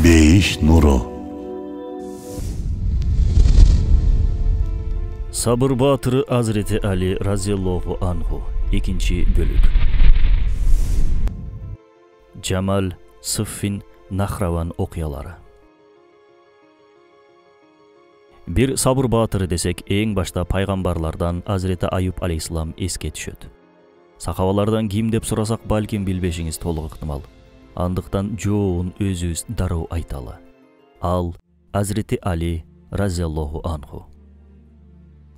Бейиш нуру. Sabır Batırı Hazreti Ali raziyallahu anhu 2. bölük. Cemal, Sıffin, Nahravan okuyaları. Bir sabır batırı desek, en başta paygambarlardan Hazreti Ayub aleyhissalam esке түшөт. Сахабалардан ким деп сурасак, балким билбешиңиз толук ыктымал. Андыктан жоон өзүбүз дароо айталы. Ал Hazreti Ali raziyallahu anhu.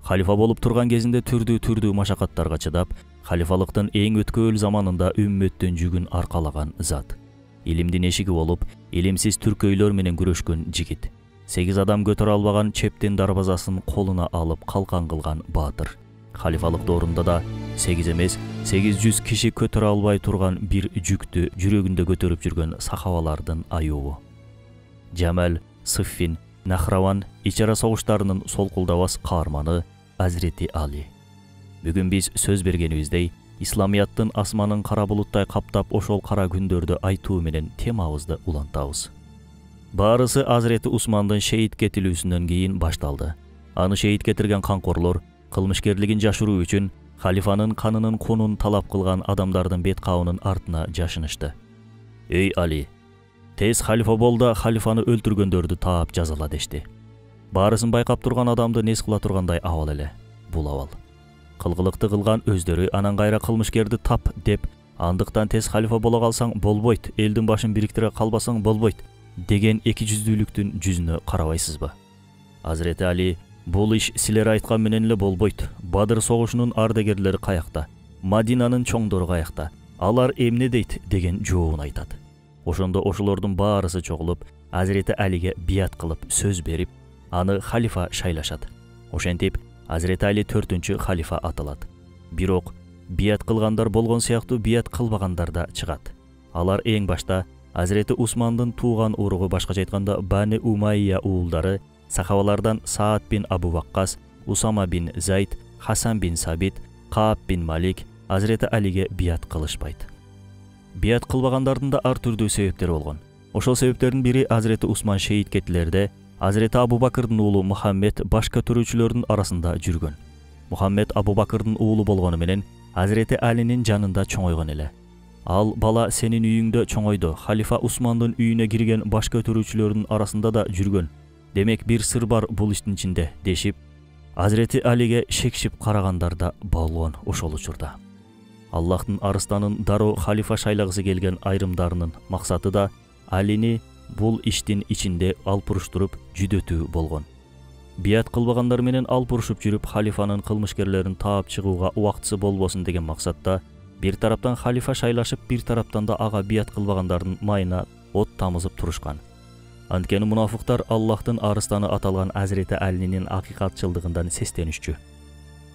Халифа болуп турган кезинде түрдүү машакаттарга чыдап, халифалыктын эң өткөөл заманында үммөттүн жүгүн аркалаган зат. Илимдин эшиги болуп, илимсиз түркөйлөр менен күрөшкөн жигит. 8 адам көтөрө албаган чептин дарбазасын колуна алып калкан кылган баатыр. Халифалык доорунда да 8 эмес, 800 киши көтөрө албай турган бир жүктү жүрөгүндө көтөрүп жүргөн сахабалардын аюубу. Джамал, Sıffin, Nahravan ичара согуштарынын солкулдабас каарманы Hazreti Ali. Бүгүн биз сөз бергенибиздей, исламияттын асманын кара булуттай каптап ошол кара күндөрдү айтуу менен темабызды улантабыз. Баарысы Hazreti Усмандын шейит кетилүүсүнөн кийин башталды. Аны шейит кетирген канкорлор кылмышкерлигин жашыруу үчүн халифанын канынын кунун талап кылган адамдардын бет кабынын артына жашынышты. Эй Али, тез халифа бол да халифаны өлтүргөндөрдү таап жазала дешти. Баарысын байкап турган адамды нес кыла тургандай абал эле. Бул абал. Кылгылыкты кылган өздөрү анан кайра кылмышкерди тап деп, андыктан тез халифа боло калсаң болбойт, элдин башын бириктире калбасаң болбойт деген эки жүздүүлүктүн жүзүнө карабайсызбы? Hazreti Ali, бул иш силер айткан менен эле болбойт. Бадыр согушунун ардагерлери каякта? Мадинанын чоңдору каякта? Алар эмне дейт деген жообун айтат. Ошондо ошолордун баарысы чогулуп, Hazreti Aliге бият кылып сөз берип, аны халифа шайлашат. Ошентип, Hazreti Ali 4-чү халифа аталат. Бирок, бият кылгандар болгон сыяктуу бият кылбагандар да чыгат. Алар эң башта Hazreti Усмандын тууган уругу, башкача айтканда Бани Умайя уулдары, сахабалардан Саад бин Абу Ваккас, Усама бин Зайд, Хасан бин Сабит, Кааб бин Малик Hazreti Aliге бият кылышпайт. Бият кылбагандардын да ар түрдүү себептери болгон. Ошол себептердин бири Hazreti Усман шейит кетилерде Hazreti Абу Бакырдын уулу Мухаммед баш көтөрүүчүлөрдүн арасында жүргөн. Мухаммед Абу Бакырдын уулу болгону менен Hazreti Алинин жанында чоңойгон эле. Ал бала сенин үйүңдө чоңойду, халифа Усмандын үйүнө кирген баш көтөрүүчүлөрдүн арасында да жүргөн. Демек бир сыр бар бул иштин ичинде дешип, Hazreti Алиге шекшип карагандар да болгон ошол учурда. Аллахтын арыстанын дароо халифа шайлагысы келген айрымдарынын максаты да Алини бул иштин ичинде алпуруштуруп жүдөтүү болгон. Бият кылбагандар менен алпурушуп жүрүп халифанын кылмышкерлерин таап чыгууга убактысы болбосун деген максатта бир тараптан халифа шайлашып, бир тараптан да ага бият кылбагандардын майына от тамызып турушкан. Анткени мунафыктар Аллахтын арыстаны аталган Hazreti Алинин акыйкатчылдыгынан сестенишчү.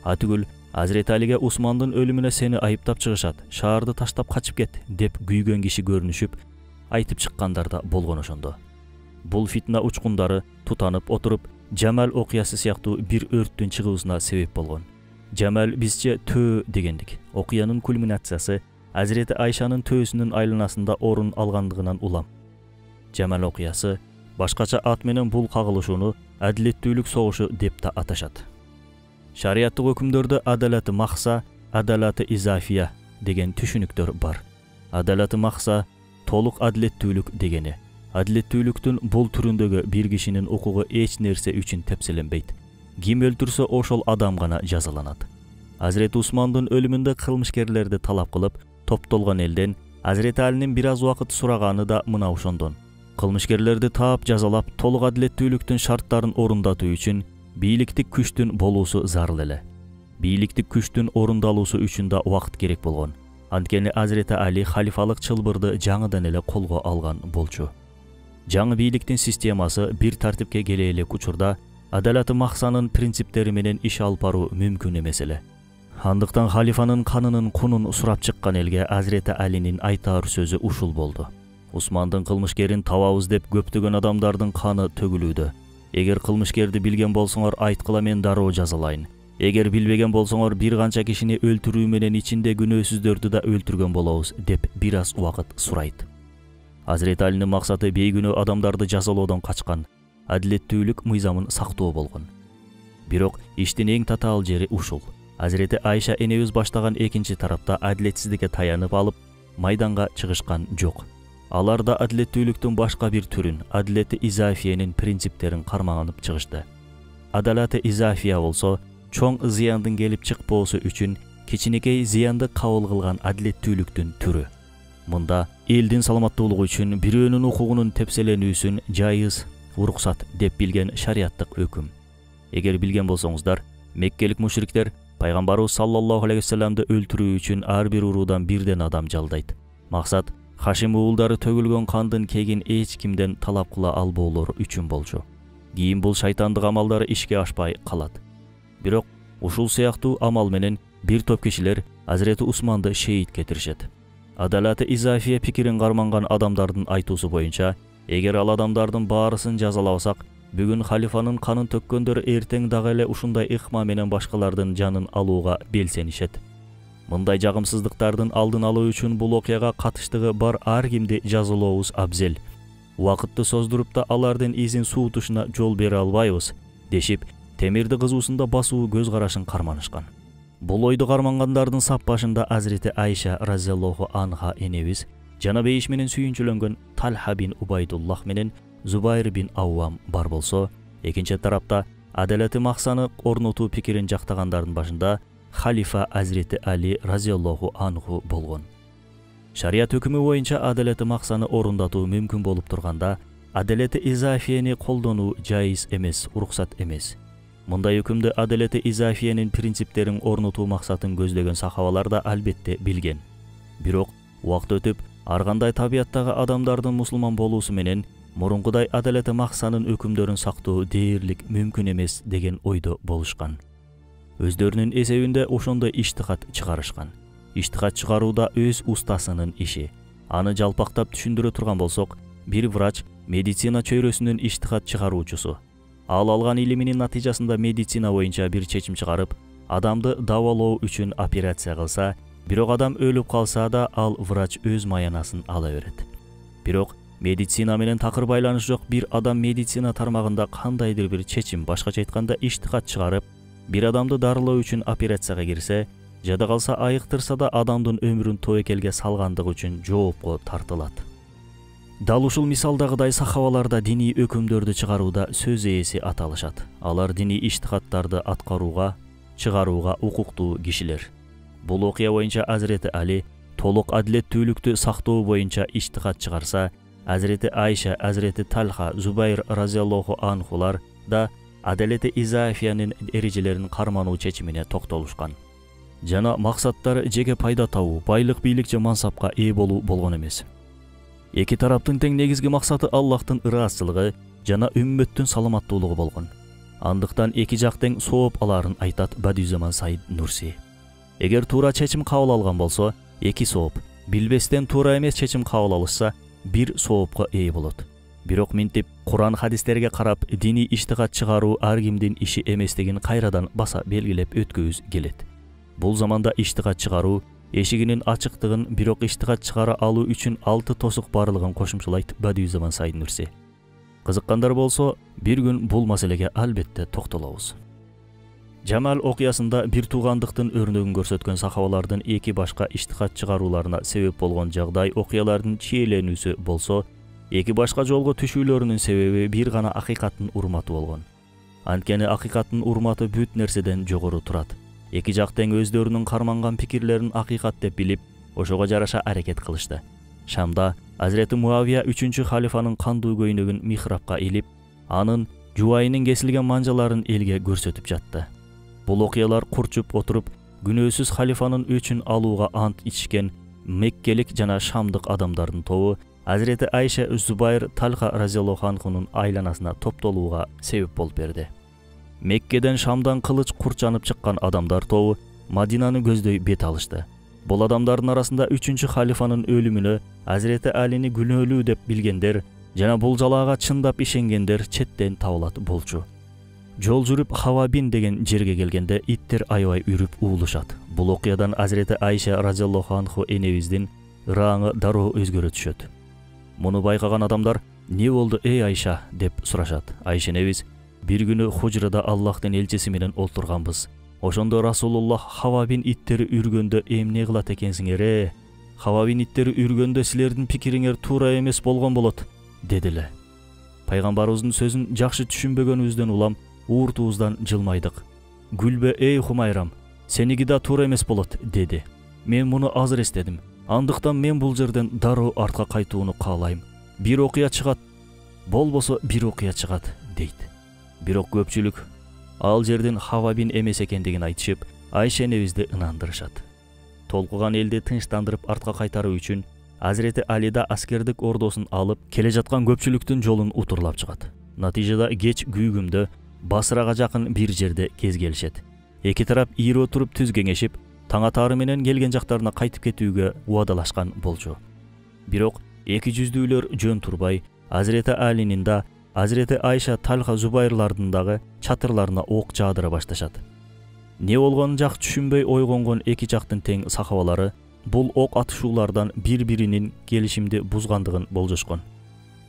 Атүгүл Hazreti Алиге Усмандын өлүмүнө сени айыптап чыгышат, шаарды таштап качып кет деп күйгөн киши көрүнүшүп, айтып чыккандар да болгон ошондо. Бул фитна учкундары тутанып отуруп, Джамал окуясы сыяктуу бир өрттүн чыгуусуна себеп болгон. Джамал бизче төө дегендик. Окуянын кульминациясы Hazreti Айшанын төөсүнүн айланасында орун алгандыгынан улам. Джамал окуясы башкача ат менен бул кагылышууну адилеттүүлүк согушу деп да аташат. Шарияттык өкүмдөрдө адалаты махса, адалаты изафия деген түшүнүктөр бар. Адалаты махса толук адилеттүүлүк дегени. Адилеттүүлүктүн бул түрүндөгү бир кишинин укугу эч нерсе үчүн тепселенбейт. Ким өлтүрсө ошол адам гана жазаланат. Hazreti Усмандын өлүмүндө кылмышкерлерди талап кылып, топтолгон элден Hazreti Алинин бир аз убакыт сураганы да мына ошондон. Кылмышкерлерди таап жазалап, толук адилеттүүлүктүн шарттарын орундатуу үчүн бийликтик күчтүн болуусу зарыл эле. Бийликтик күчтүн орундалуусу үчүн да убакыт керек болгон. Анткени Hazreti Али халифалык чылбырды жаңыдан эле колго алган болчу. Жаңы бийликтин системасы бир тартипке келе элек учурда адалаты махсанын принциптери менен иш алып баруу мүмкүн эмес эле. Андыктан халифанын канынын кунун сурап чыккан элге Hazreti Алинин айтаар сөзү ушул болду. Усмандын кылмышкерин табабыз деп көптөгөн адамдардын каны төгүлүүдө. Эгер кылмышкерди билген болсоңор айткыла, мен дароо жазалайын. Эгер билбеген болсоңор бир канча кишини өлтүрүү менен ичинде күнөөсүздөрдү да өлтүргөн болобуз деп бир аз убакыт сурайт. Азирети Алинин максаты бейгүнөө адамдарды жазалоодон качкан, адилеттүүлүк мыйзамын сактоо болгон. Бирок иштин эң татаал жери ушул. Азирети Айша энебиз баштаган экинчи тарапта адилетсиздикке таянып алып, майданга чыгышкан жок. Алар да адилеттүүлүктүн башка бир түрүн, адилети изафиянын принциптерин карманып чыгышты. Адалаты изафия болсо, чоң зыяндын келип чыкпоосу үчүн кичинекей зыянды кабыл кылган адилеттүүлүктүн түрү. Мында элдин саламаттуулугу үчүн бирөөнүн укугунун тепселенүүсүн жайыз, уруксат деп билген шариаттык өкүм. Эгер билген болсоңуздар, Меккелик мушриктер пайгамбарыбыз саллаллаху алейхи вассаламды өлтүрүү үчүн ар бир уруудан бирден адам жалдайт. Максат Хашим уулдары төгүлгөн кандын кегин эч кимден талап кыла албоолору үчүн болчу. Кийин бул шайтандык амалдары ишке ашпай калат. Бирок ушул сыяктуу амал менен бир топ кишилер Азирети Усманды шейит кетиришет. Адалаты изафия пикирин карманган адамдардын айтуусу боюнча, эгер ал адамдардын баарысын жазалабасак, бүгүн халифанын канын төккөндөр эртең дагы эле ушундай ыкма менен башкалардын жанын алууга белсенишет. Мындай жагымсыздыктардын алдын алуу үчүн бул окуяга катыштыгы бар ар кимди жазалообуз абзел. Убакытты создуруп да алардын изин суутушуна жол бере албайбыз, дешип, темирди кызуусунда басуу көз карашын карманышкан. Бул ойду кармангандардын сап башында Азирети Айша разияллаху анха энебиз, жана бейиш менен сүйүнчүлөнгөн Талха бин Убайдуллах менен Зубайр бин Аввам бар болсо, экинчи тарапта адалети максаны орнотуу пикирин жактагандардын башында халифа Азирети Али разияллаху анху болгон. Шарият өкүмү боюнча адалети максаны орундатуу мүмкүн болуп турганда, адалети изафияны колдонуу жайыз эмес, уруксат эмес. Мындай өкүмдү адалети изафиянын принциптерин орнотуу максатын көздөгөн сахабалар да албетте билген. Бирок убакыт өтүп, ар кандай табияттагы адамдардын мусулман болуусу менен мурункудай адалети максанын өкүмдөрүн сактоо дээрлик мүмкүн эмес деген ойдо болушкан. Өздөрүнүн эсебинде ошондой иштихат чыгарышкан. Иштихат чыгарууда өз устасынын иши. Аны жалпактап түшүндүрө турган болсок, бир врач медицина чөйрөсүнүн иштихат чыгаруучусу. Ал алган илиминин натыйжасында медицина боюнча бир чечим чыгарып, адамды дабалоо үчүн операция кылса, бирок адам өлүп калса да ал врач өз маянасын ала берет. Бирок медицина менен такыр байланышы жок бир адам медицина тармагында кандайдыр бир чечим, башкача айтканда иштихат чыгарып, бир адамды дарылоо үчүн операцияга кирсе, жада калса айыктырса да адамдын өмүрүн тобокелге салгандыгы үчүн жоопко тартылат. Дал ушул мисалдагыдай сахабаларда диний өкүмдөрдү чыгарууда сөз ээси аталышат. Алар диний иштихаттарды аткарууга, чыгарууга укуктуу кишилер. Бул окуя боюнча Азирети Али толук адилеттүүлүктү сактоо боюнча иштихат чыгарса, Азирети Айша, Азирети Талха, Зубайр разияллаху анхулар да адалети изафиянын эрежелерин кармануу чечимине токтолушкан. Жана максаттары жеке пайда табуу, байлык, бийлик же мансапка ээ болуу болгон эмес. Эки тараптын тең негизги максаты Аллахтын ыраазычылыгы жана үммөттүн саламаттуулугу болгон. Андыктан эки жак тең сооп аларын айтат Бадиузаман Саид Нурси. Эгер туура чечим кабыл алган болсо, эки сооп, билбестен туура эмес чечим кабыл алышса, бир соопко ээ болот. Бирок минтип Куран хадистерге карап диний иштихат чыгаруу ар кимдин иши эместигин кайрадан баса белгилеп өткөбүз келет. Бул заманда иштихат чыгаруу эшигинин ачыктыгын, бирок иштихат чыгара алуу үчүн 6 тосук барлыгын кошумчалайт Бадиузаман Саид Нурси. Кызыккандар болсо, бир күн бул маселеге албетте токтолобуз. Жамал окуясында бир туугандыктын өрнөгүн көрсөткөн сахабалардын эки башка иштихат чыгарууларына себеп болгон жагдай окуялардын чиеленүүсү болсо, эки башка жолго түшүүлөрүнүн себеби бир гана акыйкаттын урматы болгон. Анткени акыйкаттын урматы бүт нерседен жогору турат. Эки жак тең өздөрүнүн карманган пикирлерин акыйкат деп билип, ошого жараша аракет кылышты. Шамда Азирети Муавия 3-чү халифанын кандуу көйнөгүн михрабка илип, анын жубайынын кесилген манжаларын элге көрсөтүп жатты. Бул окуялар курчуп отуруп, күнөөсүз халифанын өчүн алууга ант ичишкен Меккелик жана шамдык адамдардын тобу Азирети Айша, Зубайр, Талха разияллаху анхунун айланасына топтолууга себеп болуп берди. Меккеден, Шамдан кылыч курчанып чыккан адамдар тобу Мадинаны көздөй бет алышты. Бул адамдардын арасында 3-чү халифанын өлүмүнө Азирети Алини күнөөлүү деп билгендер жана бул жалаага чындап ишенгендер четтен табылат болчу. Жол жүрүп Хавабин деген жерге келгенде иттер аябай үрүп уулушат. Бул окуядан Азирети Айша разияллаху анху энебиздин ыраңы дароо өзгөрө түшөт. Муну байкаган адамдар "Не болду эй Айша?" деп сурашат. Айша энебиз: "Бир күнү хужрада Аллахтын элчиси менен олтурганбыз. Ошондо Расулуллах Хавабин иттери үргөндө эмне кылат экенсиңер? Хавабин иттери үргөндө силердин пикириңер туура эмес болгон болот" дедиле. Пайгамбарыбыздын сөзүн жакшы түшүнбөгөнүбүздөн улам ууртубуздан жылмайдык. "Гүлбе эй Хумайрам, сеники да туура эмес болот" деди. "Мен муну азыр эстедим. Андыктан мен бул жерден дароо артка кайтууну каалайм. Бир окуя чыгат, болбосо бир окуя чыгат" дейт. Бирок көпчүлүк ал жерден Хавабин эмес экендигин айтышып, Айша энебизди ынандырышат. Толкуган элди тынчтандырып артка кайтаруу үчүн Азирети Али да аскердик ордосун алып, келе жаткан көпчүлүктүн жолун утурлап чыгат. Натыйжада кеч күйгүмдө Басрага жакын бир жерде кезгелишет. Эки тарап ийри отуруп түз кеңешип, таң атаары менен келген жактарына кайтып кетүүгө убадалашкан болчу. Бирок эки жүздүүлөр жөн турбай, Азирети Алинин да, Азирети Айша Талха Зубайрлардын дагы чатырларына ок жаадыра башташат. Не болгонун жак түшүнбөй ойгонгон эки жактын тең сахабалары бул ок атышуулардан бири-биринин келишимди бузгандыгын болжошкон.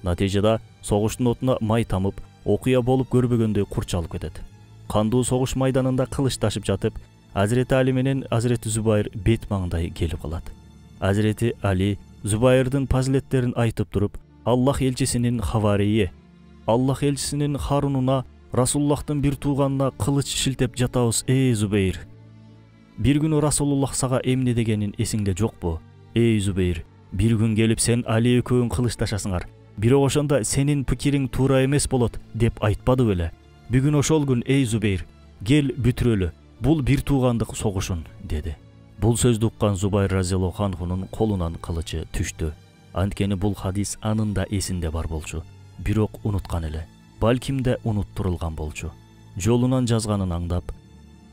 Натыйжада согуштун отуна май тамып, окуя болуп көрбөгөндөй курчалып кетет. Кандуу согуш майданында кылычташып жатып, Азирети Али менен Азирети Зубайр бет маңдай келип калат. Азирети Али Зубайрдын фазилеттерин айтып туруп, Аллах элчисинин хаварийи, Аллах элчисинин Харунуна, Расулуллахтын бир тууганына кылыч шилтеп жатабыз, эй Зубайр. Бир күнү Расулуллах сага эмне дегенин эсиңде жокпу? Эй Зубайр, бир күн келип сен Али экөөң кылычташасыңар. Бирок ошондо сенин пикириң туура эмес болот деп айтпады беле? Бүгүн ошол күн, эй Зубайр, кел бүтүрөлү. Бул бир туугандык согушун, деди. Бул сөздү уккан Зубайр разияллаху анхунун колунан кылычы түштү. Анткени бул хадис анын да эсинде бар болчу. Бирок унуткан эле. Балким да унуттурулган болчу. Жолунан жазганын аңдап,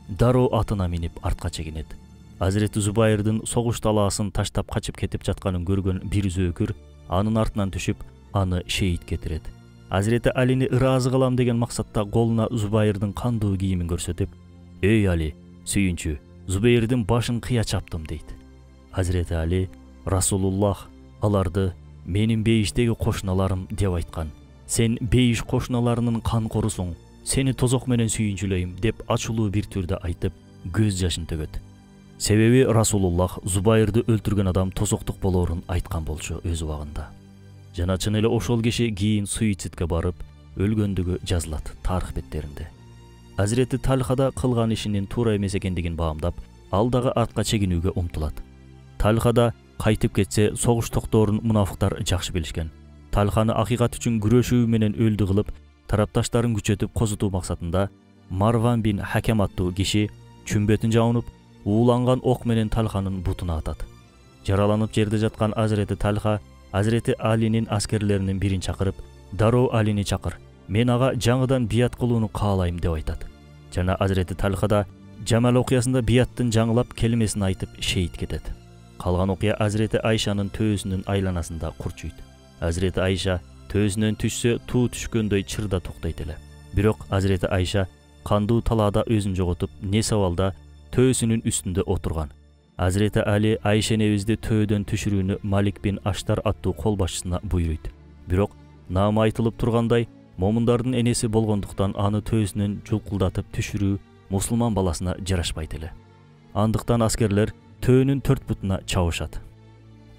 дароо атына минип артка чегинет. Азирети Зубайрдын согуш талаасын таштап качып кетип жатканын көргөн бир зөөкүр анын артынан түшүп, аны шейит кетирет. Азирети Алини ыраазы кылам деген максатта колуна Зубайрдын кандуу кийимин көрсөтүп, "Эй Али, сүйүнчү, Зубайрдын башын кыя чаптым" дейт. Азирети Али: "Расулуллах аларды менин бейиштеги кошуналарым деп айткан. Сен бейиш кошуналарынын канкорусуң. Сени тозок менен сүйүнчүлөйм" деп ачуулуу бир түрдө айтып, көз жашын төгөт. Себеби Расулуллах Зубайрды өлтүргөн адам тозоктук болоорун айткан болчу өз убагында. Жана чын эле ошол киши кийин суицидке барып, өлгөндүгү жазылат тарых беттеринде. Азирети Талхада кылган ишинин туура эмес экендигин баамдап, ал дагы артка чегинүүгө умтулат. Талхада кайтып кетсе, согуш токтоорун мунафыктар жакшы билишкен. Талханы акыйкат үчүн күрөшүү менен өлдү кылып, тарапташтарын күчөтүп козутуу максатында Марван бин Хакем аттуу киши чүмбөтүн жабынып, ууланган ок менен Талханын бутуна атат. Жараланып жерде жаткан Азирети Талха Азирети Алинин аскерлеринин бирин чакырып, "Дароо Алини чакыр. Мен ага жаңыдан бият кылууну каалайм" деп айтат. Жана Азирети Талха да Жамал окуясында бияттын жаңылап келмесин айтып шейит кетет. Калган окуя Азирети Айшанын төөсүнүн айланасында курчуйт. Азирети Айша төөсүнөн түшсө туу түшкөндөй чырда токтойт эле. Бирок Азирети Айша кандуу талаада өзүн жоготуп, не сабалда төөсүнүн үстүндө отурган. Азирети Али Айша энебизди төөдөн түшүрүүнү Малик бин Аштар аттуу кол башчысына буйруйт. Бирок наамы айтылып тургандай, момундардын энеси болгондуктан аны төөсүнөн жулкулдатып түшүрүү мусулман баласына жарашпайт эле. Андыктан аскерлер төөнүн 4 бутуна чабышат.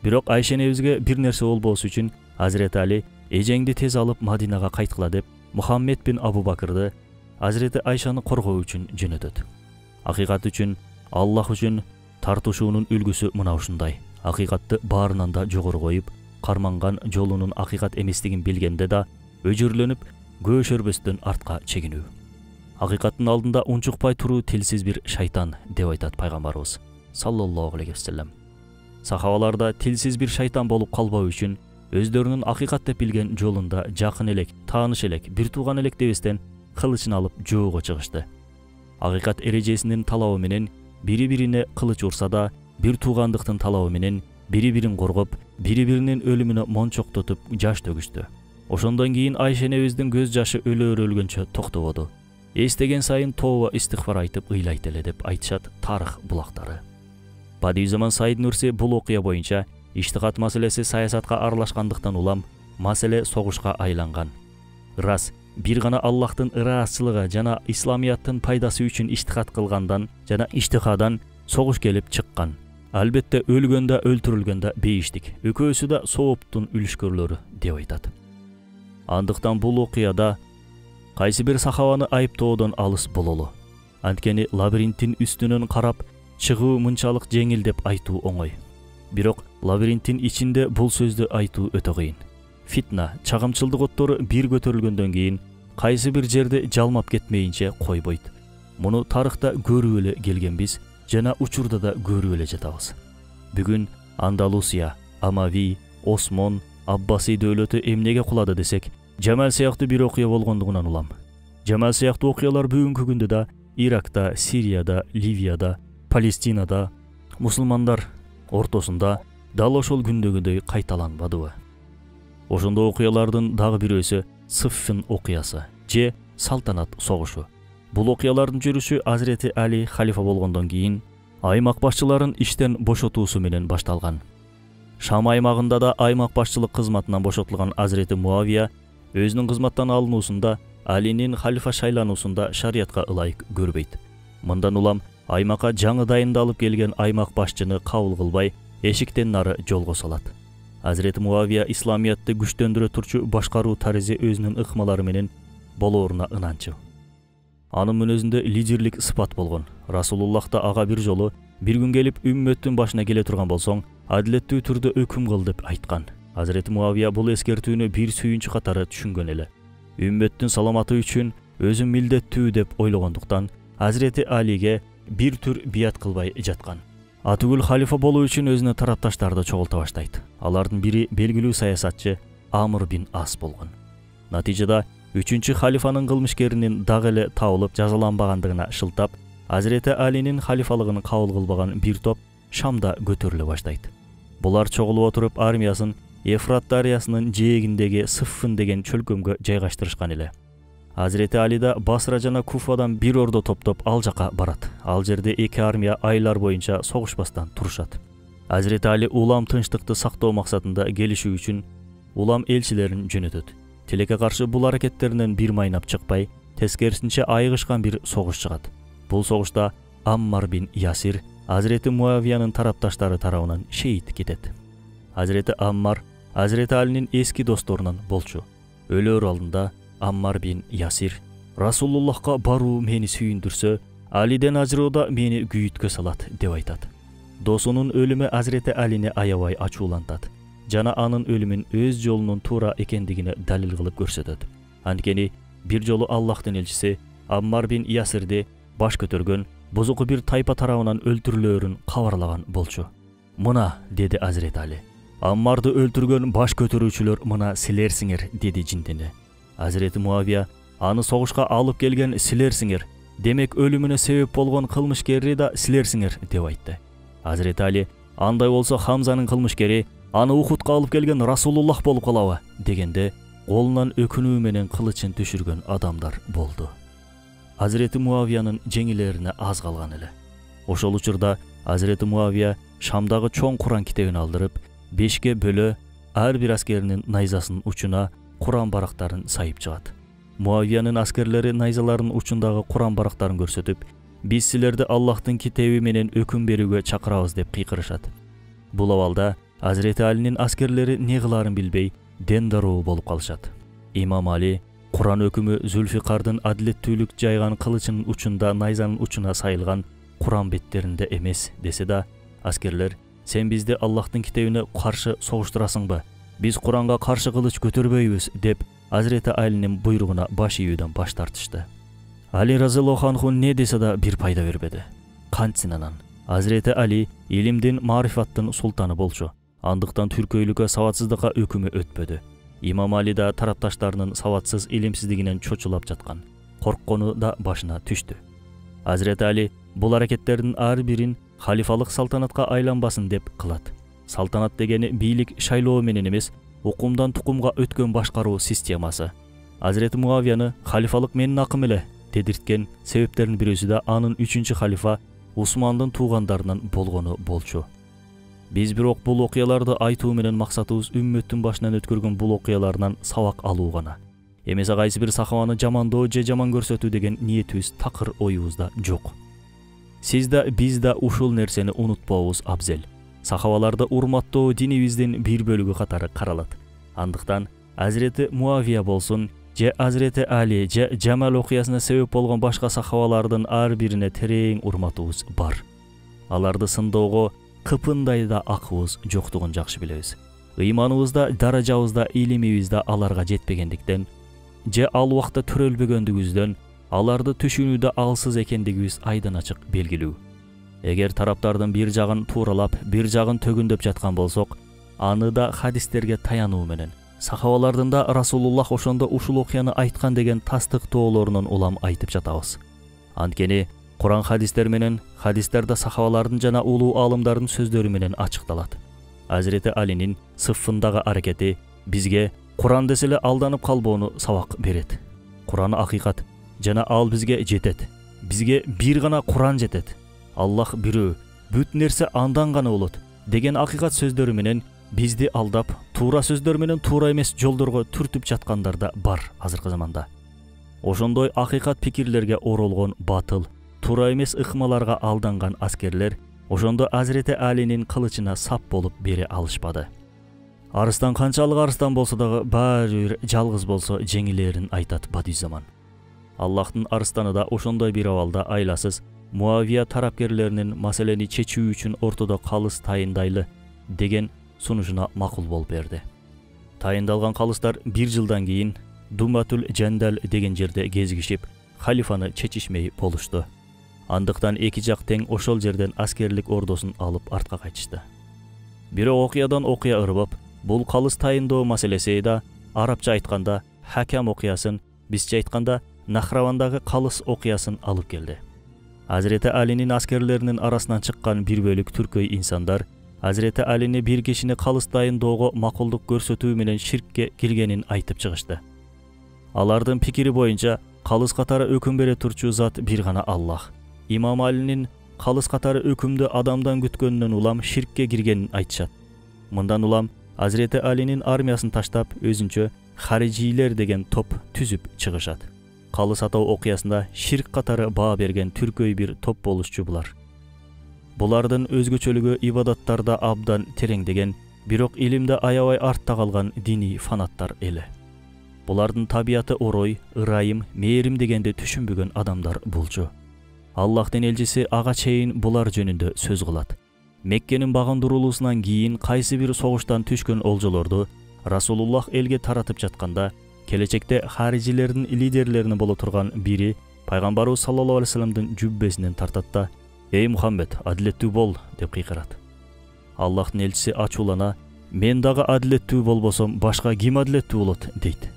Бирок Айша энебизге бир нерсе болбоосу үчүн Азирети Али эжеңди тез алып Мадинага кайткыла деп Мухаммед бин Абу Бакырды Азирети Айшаны коргоо үчүн жөнөтөт. Акыйкат үчүн, Аллах үчүн тартышуунун үлгүсү мына ушундай. Акыйкатты баарынан да жогору коюп, карманган жолунун акыйкат эместигин билгенде да өжүрлөнүп, көөшөрбөстөн артка чегинүү. Акыйкаттын алдында унчукпай туруу тилсиз бир шайтан деп айтат пайгамбарыбыз саллаллаху алейхи вассалам. Сахабаларда тилсиз бир шайтан болуп калбоо үчүн өздөрүнүн акыйкат деп билген жолунда жакын элек, тааныш элек, бир тууган элек дебестен кылычын алып жоого чыгышты. Акыйкат эрежесинин талабы менен бири-бирине кылыч урса да, бир туугандыктын талабы менен бири-бирин коргоп, бири-биринин өлүмүнө мончоктотуп жаш төгүштү. Ошондон кийин Айша энебиздин көз жашы өлө-өлгөнчө токтободу. Эстеген сайын тооба истигфар айтып ыйлайт эле деп айтышат тарых булактары. Бадиузаман Саид Нурси бул окуя боюнча Иштихат маселеси саясатка аралашкандыктан улам маселе согушка айланган. Рас, бир гана Аллахтын ыраазчылыгы жана исламияттын пайдасы үчүн иштихат кылгандан жана иштихадан согуш келип чыккан. Албетте өлгөндө өлтүрүлгөндө бейиштик. Экөөсү да сооптун үлүшкөрлөрү деп айтат. Андыктан бул окуяда кайсы бир сахабаны айыптоодон алыс бололу. Анткени лабиринттин үстүнөн карап чыгуу мынчалык жеңил деп айтуу оңой. Бирок лабиринттин ичинде бул сөздү айтуу өтө кыйын. Фитна, чагымчылдык оттору бир көтөрүлгөндөн кийин кайсы бир жерде жалмап кетмейинче койбойт. Муну тарыхта көрүп эле келгенбиз жана учурда да көрүп эле жатабыз. Бүгүн Андалусия, Амави, Осмон, Аббаси дөөлөтү эмнеге кулады десек, Жамал сыяктуу бир окуя болгондугунан улам. Жамал сыяктуу окуялар бүгүнкү күндө да Иракта, Сирияда, Ливияда, Палестинада, мусулмандар ортосунда дал ошол күндөгүдөй кайталанбадыбы? Ошондо окуялардын дагы бирөөсү Сыффин окуясы же салтанат согушу. Бул окуялардын жүрүшү Азирети Али халифа болгондон кийин аймак башчыларын иштен бошотуусу менен башталган. Шам аймагында да аймак башчылык кызматынан бошотулган Азирети Муавия өзүнүн кызматтан алынуусунда Алинин халифа шайлануусунда шариятка ылайык көрбөйт. Мындан улам аймакка жаңы дайындалып келген аймак башчыны кабыл кылбай эшиктен нары жолго салат. Азирети Муавия исламиятты күчтөндүрө турчу башкаруу тарыхы өзүнүн ыкмалары менен болооруна ынанчу. Анын мүнөзүндө лидерлик сыпат болгон. Расулуллах да ага бир жолу бир күн келип үммөттүн башына келе турган болсоң, адилеттүү түрдө өкүм кыл деп айткан. Азирети Муавия бул эскертүүнү бир сүйүнчү катары түшүнгөн эле. Үммөттүн саламаты үчүн өзүн милдеттүү деп ойлогондуктан Азирети Алиге бир түр бият кылбай жаткан. Атүгүл халифа болуу үчүн өзүнө тарапташтарды чогулта баштайт. Алардын бири белгилүү саясатчы Амр бин Ас болгон. Натыйжада 3-чү халифанын кылмышкеринин дагы эле табылып жазаланбагандыгына шылтап, Азирети Алинин халифалыгын кабыл кылбаган бир топ Шамда көтөрүлө баштайт. Булар чогулуп отуруп армиясын Ефрат дарыясынын жээгиндеги Сыффын деген чөлкөмгө жайгаштырышкан эле. Азирети Али да Басра жана Куфадан бир ордо топтоп ал жака барат. Ал жерде эки армия айлар боюнча согушпастан турушат. Азирети Али улам тынчтыкты сактоо максатында келишүү үчүн улам элчилерин жөнөтөт. Тилекке каршы бул аракеттеринен бир майнап чыкпай, тескерисинче айыгышкан бир согуш чыгат. Бул согушта Аммар бин Ясир Азирети Муавиянын тарапташтары тарабынан шейит кетет. Азирети Аммар Азирети Алинин эски досторунан болчу. Өлөр алдында Аммар бин Ясир Расулуллахка баруу мени сүйүндүрсө, Алиден ажыроодо мени күйүткө салат деп айтат. Досунун өлүмү Азирети Алини аябай ачуулантат жана анын өлүмүн өз жолунун туура экендигине далил кылып көрсөтөт. Анткени бир жолу Аллахтын элчиси Аммар бин Ясирди баш көтөргөн бузуку бир тайпа тарабынан өлтүрүлөөрүн кабарлаган болчу. Мына, деди Азирети Али. Аммарды өлтүргөн баш көтөрүүчүлөр мына силерсиңер, деди жиндене. Азирети Муавия аны согушка алып келген силерсиңер, демек өлүмүнө себеп болгон кылмышкерди да силерсиңер деп айтты. Азирети Али андай болсо Хамзанын кылмышкери аны Ухудка алып келген Расулуллах болуп калабы дегенде колунан өкүнүү менен кылычын түшүргөн адамдар болду. Азирети Муавиянын жеңилерине аз калган эле. Ошол учурда Азирети Муавия Шамдагы чоң Куран китебин алдырып, 5ке бөлө ар бир аскеринин найзасынын учуна Куран барактарын сайып чыгат. Муавиянын аскерлери найзаларынын учундагы Куран барактарын көрсөтүп, биз силерди Аллахтын китеби менен өкүм берүүгө чакырабыз деп кыйкырышат. Бул абалда Азирети Алинин аскерлери не кылаарын билбей, дендароо болуп калышат. Имам Али Куран өкүмү Зүлфикардын адилеттүүлүк жайган кылычынын учунда найзанын учуна сайылган Куран беттеринде эмес десе да, аскерлер сен бизди Аллахтын китебине каршы согуштурасыңбы? Биз Куранга каршы кылыч көтөрбөйбүз деп Азирети Алинин буйругуна баш ийүүдөн баш тартышты. Али разияллаху анху не десе да бир пайда бербеди. Кантсин анан Азирети Али илимдин, марифаттын султаны болчу. Андыктан түркөйлүккө, сабатсыздыкка өкүмү өтпөдү. Имам Али да тарапташтарынын сабатсыз, илимсиздигинен чочулап жаткан. Корккону да башына түштү. Азирети Али бул аракеттердин ар бирин халифалык салтанатка айланбасын деп кылат. Салтанат дегени бийлик шайлоо менен эмес, укумдан тукумга өткөн башкаруу системасы. Азирети Муавияны халифалык менин акым эле дедирткен себептердин бирөөсү да анын 3-халифа Усмандын туугандарынан болгону болчу. Биз бирок бул окуяларды айтуу менен максатыбыз үммөттүн башынан өткөргөн бул окуялардан сабак алуу гана. Эмесе кайсы бир сахабаны жамандоо же жаман көрсөтүү деген ниетибиз такыр оюбузда жок. Сиз да биз да ушул нерсени унутпообуз абзел. Сахабаларды урматтоо динибиздин бир бөлүгү катары каралат. Андыктан Азирети Муавия болсун, же Азирети Али, же Жамал окуясына себеп болгон башка сахабалардын ар бирине терең урматыбыз бар. Аларды сындоого кыпындай да акыбыз жоктугун жакшы билебиз. Ыйманыбызда, даражабызда, илимибизде аларга жетпегендиктен, же ал убакта төрөлбөгөндүгүбүздөн аларды түшүнүүдө алсыз экендигибиз айдан ачык белгилүү. Эгер тараптардын бир жагын тууралап, бир жагын төгүндөп жаткан болсок, аны да хадистерге таянуу менен, сахабалардын да Расулуллах ошондо ушул окуяны айткан деген тастыктоолорунун улам айтып жатабыз. Анткени Куран хадистер менен, хадистерде сахабалардын жана улуу алымдардын сөздөрү менен ачыкталат. Азирети Алинин сыффындагы аракети бизге Куран деселе алданып калбоону сабак берет. Куран акыйкат жана ал бизге жетет. Бизге бир гана Куран жетет. Аллах бирөө, бүт нерсе андан гана болот деген акыйкат сөздөрү менен бизди алдап, туура сөздөр менен туура эмес жолдорго түртүп жаткандар да бар азыркы заманда. Ошондой акыйкат пикирлерге оролгон батыл, туура эмес ыкмаларга алданган аскерлер ошондо Азирети Алинин кылычына сап болуп бере алышпады. Арыстан канчалык арыстан болсо дагы баары бир жалгыз болсо жеңилерин айтат Бадизаман. Аллахтын арыстаны да ошондой бир абалда айласыз Муавия тарапкерлеринин маселени чечүү үчүн ортодо калыс тайындайлы деген сунушуна макул болуп берди. Тайындалган калыстар бир жылдан кийин Думатул Жандал деген жерде кезигишип, халифаны чечишмей болушту. Андыктан эки жак тең ошол жерден аскерлик ордосун алып артка кайтышты. Бирок окуядан окуя ырбап, бул калыс тайындоо маселеси да арабча айтканда Хакам окуясын, бизче айтканда Нахравандагы калыс окуясын алып келди. Азирети Алинин аскерлеринин арасынан чыккан бир бөлүк түркөй инсандар Азирети Алини бир кишини калыс тайындоого макулдук көрсөтүү менен ширкке киргенин айтып чыгышты. Алардын пикири боюнча калыс катары өкүм бере турчу зат бир гана Аллах. Имам Алинин калыс катары өкүмдү адамдан күткөнүнөн улам ширкке киргенин айтышат. Мындан улам Азирети Алинин армиясын таштап, өзүнчө Харижилер деген топ түзүп чыгышат. Калыс атау окуясында ширк катары баа берген түркөй бир топ болушчу булар. Булардын өзгөчөлүгү ибадаттарда абдан тереңдеген, бирок илимде аябай артта калган диний фанаттар эле. Булардын табияты орой, ырайым, мээрим дегенди түшүнбөгөн адамдар болчу. Аллахтын элчиси ага чейин булар жөнүндө сөз кылат. Меккенин багындырылуусунан кийин кайсы бир согуштан түшкөн олжолорду Расулуллах элге таратып жатканда, келечекте харижилердин лидерлеринин боло турган бири пайгамбарыбыз саллаллаху алейхи вассаламдын жүббесинен тартат да: "Эй Мухаммед, адилеттүү бол" деп кыйкырат. Аллахтын элчиси ачуулана: "Мен дагы адилеттүү болбосом, башка ким адилеттүү болот?" дейт.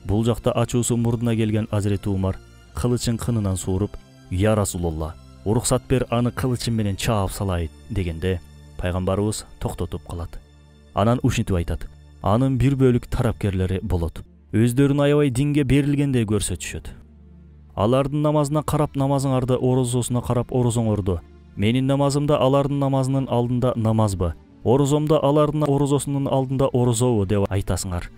Бул жакта ачуусу мурдуна келген Азирети Умар кылычын кынынан сууруп: "Я Расулулла, уруксат бер, аны кылычым менен чаап салайын" дегенде, пайгамбарыбыз токтотуп калат. Анан ушинтип айтат: "Анын бир бөлүк тарапкерлери болот. Өздөрүн аябай динге берилгендей көрсөтүшөт. Алардын намазына карап намазыңарды, орозосуна карап орозоңорду. Менин намазымда алардын намазынын алдында намазбы, орозомда алардын орозосунун алдында орозобу деп айтасыңар.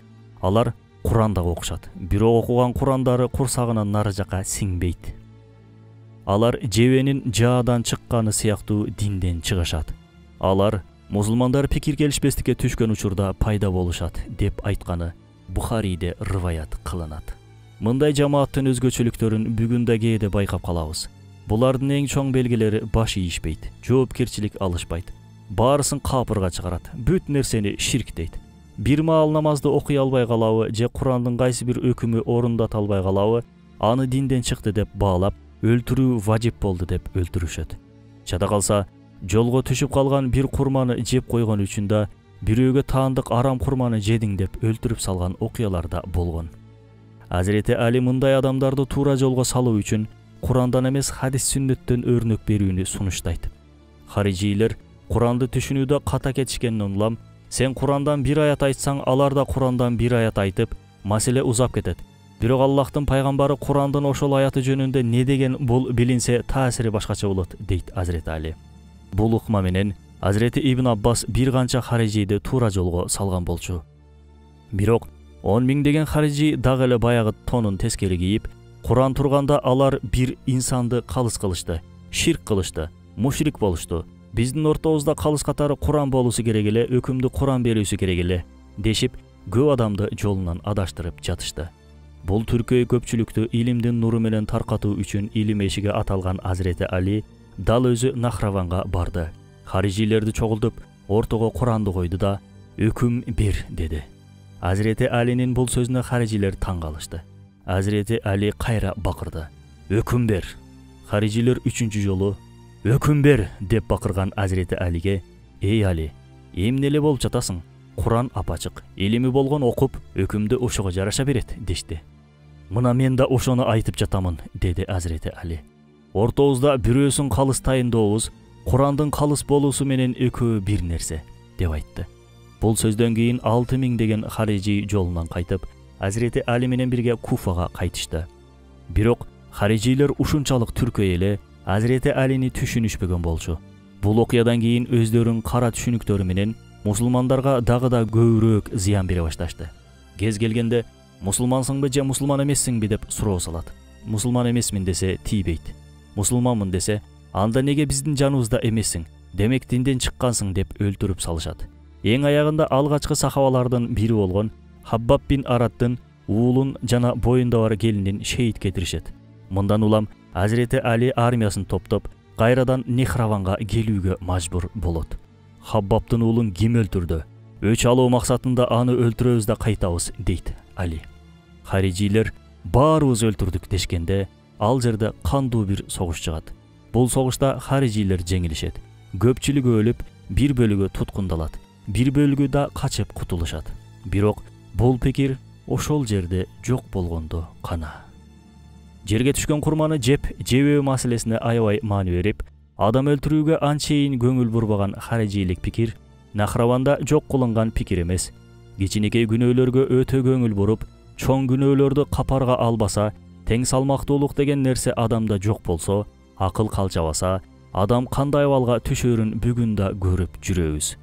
Алар Куранда окушат. Бирок окуган Курандары курсагынан нары жака сиңбейт. Алар жебенин жаадан чыкканы сыяктуу динден чыгышат. Алар мусулмандар пикир келишпестикке түшкөн учурда пайда болушат" деп айтканы Бухариде рываят кылынат. Мындай жамааттын өзгөчөлүктөрүн бүгүн да кээде байкап калабыз. Булардын эң чоң белгилери баш ийишпейт, жоопкерчилик алышпайт, баарысын капырга чыгарат, бүт нерсени ширк дейт. Бир маал намазды окуй албай калабы же Курандын кайсы бир өкүмү орундата албай калабы, аны динден чыкты деп баалап, өлтүрүү важип болду деп өлтүрүшөт. Жада калса, жолго түшүп калган бир курманы жеп койгон үчүн да бирөөгө таандык арам курманы жедиң деп өлтүрүп салган окуялар да болгон. Азирети Али мындай адамдарды туура жолго салуу үчүн Курандан эмес хадис сүннөттөн өрнөк берүүнү сунуштайт. Харижилер Куранды түшүнүүдө ката кетишкенден улам, сен Курандан бир аят айтсаң, алар да Курандан бир аят айтып, маселе узап кетет. Бирок Аллахтын пайгамбары Курандын ошол аяты жөнүндө не деген бул билинсе таасири башкача болот, дейт Азирети Али. Бул ыкма менен Азирети Ибн Аббас бир канча харижийди туура жолго салган болчу. Бирок 10 миңдеген харижи дагы эле баягы тонун тескери кийип, Куран турганда алар бир инсанды калыс кылышты, ширк кылышты, мушрик болушту. Биздин ортобузда калыс катары Куран болуусу керек эле, өкүмдү Куран берүүсү керек эле дешип, көп адамды жолунан адаштырып жатышты. Бул түркөй көпчүлүктү илимдин нуру менен таркатуу үчүн илим эшиги аталган Азирети Али дал өзү Нахраванга барды. Харижилерди чогултуп, ортого Куранды койду да «Өкүм бер» деди. Азирети Алинин бул сөзүнө харижилер таң калышты. Азирети Али кайра бакырды. «Өкүм бер». Харижилер үчүнчү жолу «Өкүм бер» деп бакырган Азирети Алиге «Эй Али, эмне эле болуп жатасың? Куран апачык, илими болгон окуп, өкүмдү ошого жараша берет» дешти. «Мына мен да ошону айтып жатамын» деди Азирети Али. «Ортобузда бирөөсүн калыс тайындообуз Курандын калыс болуусу менен экөө бир нерсе» деп айтты. Бул сөздөн кийин 6000 деген харижи жолунан кайтып, Азирети Али менен бирге Куфага кайтышты. Бирок харижилер ушунчалык түркөй эле Азирети Алини түшүнүшпөгөн болчу. Бул окуядан кийин өздөрүнүн кара түшүнүктөрү менен мусулмандарга дагы да көбүрөөк зыян бере башташты. Кез келгенде мусулмансыңбы же мусулман эмессиңби деп суроо салат. Мусулман эмесмин десе тийбейт. Мусулманмын десе анда неге биздин жаныбызда эмессиң? Демек динден чыккансың деп өлтүрүп салышат. Эң аягында алгачкы сахабалардын бири болгон Хаббаб бин Араттын уулун жана боюнда бар келинин шейит кетиришет. Мындан улам Азирети Али армиясын топтоп, кайрадан Нехраванга келүүгө мажбур болот. Хаббабтын уулун ким өлтүрдү? Өч алуу максатында аны өлтүрөбүз да кайтабыз дейт Али. Харижилер баарыбыз өлтүрдүк дешкенде, ал жерде кандуу бир согуш чыгат. Бул согушта харижилер жеңилишет. Көпчүлүгү өлүп, бир бөлүгү туткундалат, бир бөлүгү да качып кутулушат. Бирок бул пикир ошол жерде жок болгондо кана. Жерге түшкөн курманы жебөө маселесине аябай маани берип, адам өлтүрүүгө анчейин көңүл бурбаган харижилик пикир Нахраванда жок кылынган пикир эмес. Кичинекей күнөөлөргө өтө көңүл буруп, чоң күнөөлөрдү капарга албаса, тең салмактуулук деген нерсе адамда жок болсо, акыл калчабаса, адам кандай абалга түшөрүн бүгүн да көрүп жүрөбүз.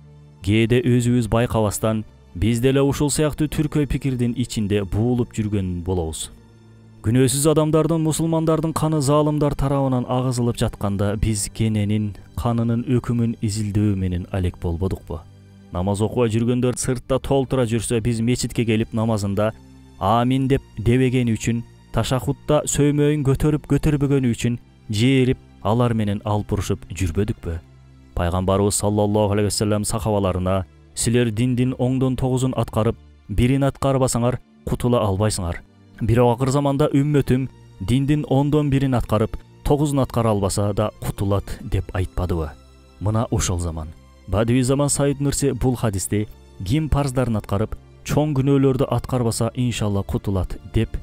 Кээде өзүбүз байкабастан биз деле ушул сыяктуу түркөй пикирдин ичинде буулуп жүргөн болобуз. Күнөөсүз адамдардын, мусулмандардын каны залымдар тарабынан агызылып жатканда биз кененин канынын өкүмүн изилдөө менен алек болбодукпу? Намаз окуя жүргөндөр сыртта толтура жүрсө, биз мечитке келип намазында амин деп дебегени үчүн, ташахутта сөймөйүн көтөрбөгөнү үчүн жээрип, алар менен алпурушуп жүрбөдүкпү? Пайгамбарыбыз саллаллаху алейхи вассалам сахабаларына: «Силер диндин оңдон 9-ун аткарып, бирин аткарбасаңар, кутула албайсыңар. Бирок акыр заманда үммөтүм диндин 10дон 1-ин аткарып, 9-ун аткара албаса да кутулат» деп айтпадыбы? Мына ошол заман. Бадви заман Саид Нурси бул хадисти ким парздарын аткарып, чоң күнөөлөрдү аткарбаса иншалла кутулат деп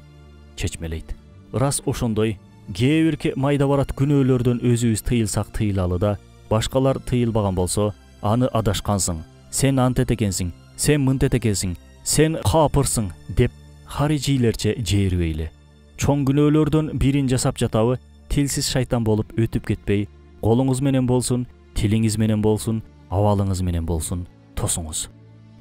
чечмелейт. Рас ошондой кээ бир майда барат күнөөлөрдөн өзүбүз тыйылсак тыйылалы да, башкалар тыйылбаган болсо, аны адашкансың, сен антет экенсиң, сен мынтет экенсиң, сен капырсың деп харижилерче жээрбейли. Чоң күнөөлөрдөн бирин жасап жатабы, тилсиз шайтан болуп өтүп кетпей, колуңуз менен болсун, тилиңиз менен болсун, абалыңыз менен болсун, тосуңуз.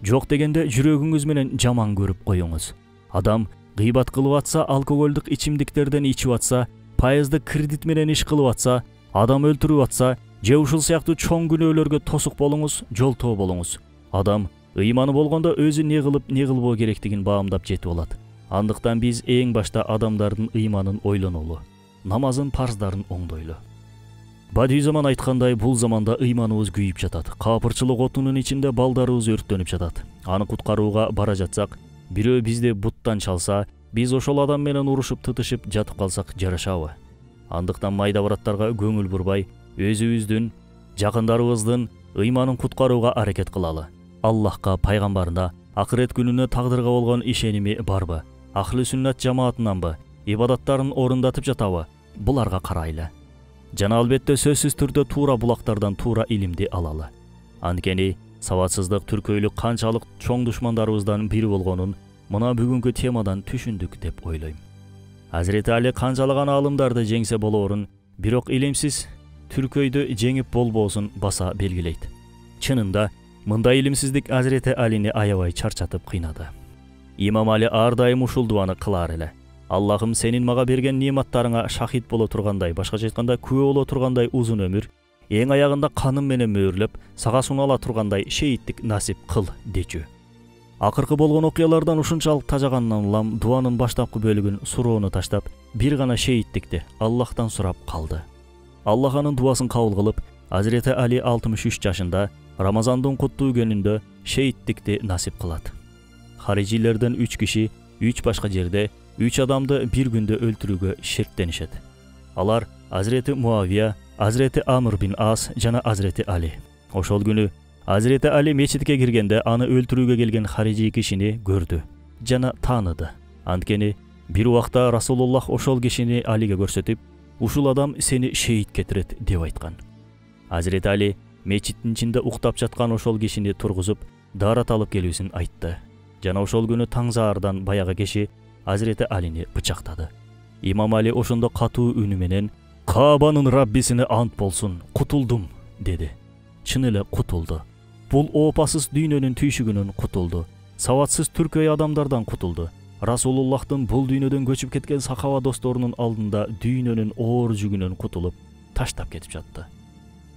Жок дегенде жүрөгүңүз менен жаман көрүп коюңуз. Адам гыйбат кылып атса, алкоголдук ичимдиктерден ичип атса, пайыздык кредит менен иш кылып атса, адам өлтүрүп атса, же ушул сыяктуу чоң күнөөлөргө тосук болуңуз, жолтоо болуңуз. Адам ыйманы болгондо өзү не кылып, не кылбоо керектигин баамдап жетип алат. Андыктан биз эң башта адамдардын ыйманын ойлонолу, намазын парздарын оңдойлу. Бадви заман айткандай, бул заманда ыйманыбыз күйүп жатат. Капырчылык отунун ичинде балдарыбыз өрттөнүп жатат. Аны куткарууга бара жатсак, бирөө бизди буттан чалса, биз ошол адам менен урушуп тытышып жатып калсак жарашабы? Андыктан майда бараттарга көңүл бурбай, өзүбүздүн, жакындарыбыздын ыйманын куткарууга аракет кылалы. Аллахка, пайгамбарына, акырет күнүнө, тагдырга болгон ишеними барбы? Ахли сүннат жамаатынанбы? Ибадаттарын орундатып жатабы? Буларга карайлы. Жана албетте сөзсүз түрдө туура булактардан туура илимди алалы. Анткени сабатсыздык, түркөйлүк канчалык чоң душмандарыбыздан бири болгонун мына бүгүнкү темадан түшүндүк деп ойлойм. Азирети Али канчалаган аалымдарды жеңсе болоорун, бирок илимсиз түркөйдү жеңип болбоосун баса белгилейт. Чынында мындай илимсиздик Азирети Алини аябай чарчатып кыйнады. Имам Али ар дайым ушул дуаны кылар эле. Аллахым сенин мага берген нематтарыңа шахид боло тургандай, башкача айтканда күбө боло тургандай узун өмүр, эң аягында каным менен мөөрлөп, сага сунала тургандай шейиттик насип кыл дечү. Акыркы болгон окуялардан ушунчалык тажагандан улам дуанын баштапкы бөлүгүн суроону таштап, бир гана шейиттикти Аллахтан сурап калды. Аллах анын дуасын кабыл кылып, Азирети Али 63 жашында Рамазандын куттуу күнүндө шейиттикти насип кылат. Харижилерден 3 киши 3 башка жерде 3 адамды бир күндө өлтүрүүгө шерттенишет. Алар Азирети Муавия, Азирети Амр бин Ас жана Азирети Али. Ошол күнү Азирети Али мечитке киргенде аны өлтүрүүгө келген харижи кишини көрдү жана тааныды. Анткени бир убакта Расулуллах ошол кишини Алиге көрсөтүп, ушул адам сени шейит кетирет деп айткан. Азирети Али мечиттин ичинде уктап жаткан ошол кишини тургузуп, даарат алып келүүсүн айтты. Жана ошол күнү таңзаардан баягы киши Азирети Алини бычактады. Имам Али ошондо катуу үнү менен "Каабанын Раббисине ант болсун, кутулдум" деди. Чын эле кутулду. Бул опасыз дүйнөнүн түйшүгүнөн кутулду. Сабатсыз түркөй адамдардан кутулду. Расулуллахтын бул дүйнөдөн көчүп кеткен сахаба досторунун алдында дүйнөнүн оор жүгүнөн кутулуп, таштап кетип жатты.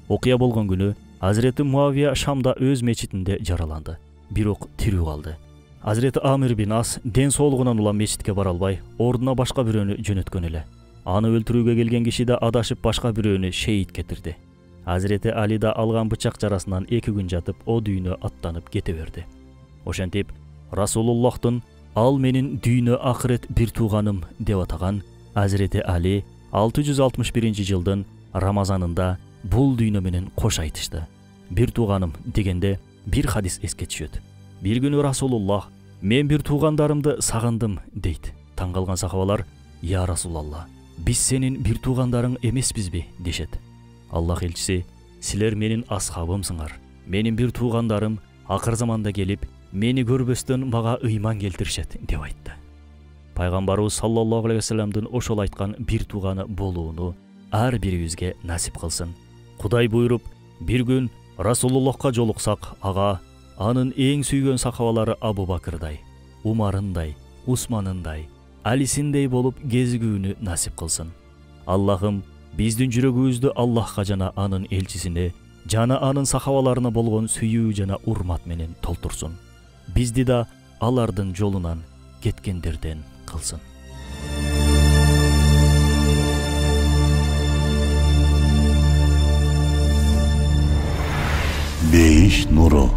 Окуя болгон күнү Азирети Муавия Шамда өз мечитинде жараланды. Бирок тирүү калды. Азирети Амир бин Ас ден соолугунан улам мечитке бара албай, ордуна башка бирөөнү жөнөткөн эле. Аны өлтүрүүгө келген киши да адашып башка бирөөнү шейит кетирди. Азирети Али да алган бычак жарасынан 2 күн жатып, о дүйнө аттанып кете берди. Ошентип, Расулуллахтын "Ал менин дүйнө акырет бир тууганым" деп атаган Азирети Али 661 жылдын Рамазанында бул дүйнө менен кош айтышты. Бир тууганым дегенде бир хадис эске түшөт. Бир күнү Расулуллах "Мен бир туугандарымды сагындым" дейт. Таң калган сахабалар "Я Расулалла, биз сенин бир туугандарың эмеспизби?" дешет. Аллах элчиси "Силер менин асхабымсыңар. Менин бир туугандарым акыр заманда келип, мени көрбөстөн мага ыйман келтиришет" деп айтты. Пайгамбарыбыз саллаллаху алейхи вассаламдын ошол айткан бир тууганы болууну ар бирибизге насип кылсын. Кудай буйруп, бир күн Расулуллахка жолуксак, ага анын эң сүйгөн сахабалары Абу Бакырдай, Умарындай, Усманындай, Алисиндей болуп кезигүүнү насип кылсын. Аллахым биздин жүрөгүбүздү Аллахка жана анын элчисине жана анын сахабаларына болгон сүйүү жана урмат менен толтурсун. Бизди да алардын жолунан кеткендерден кылсын. Бейиш нуру.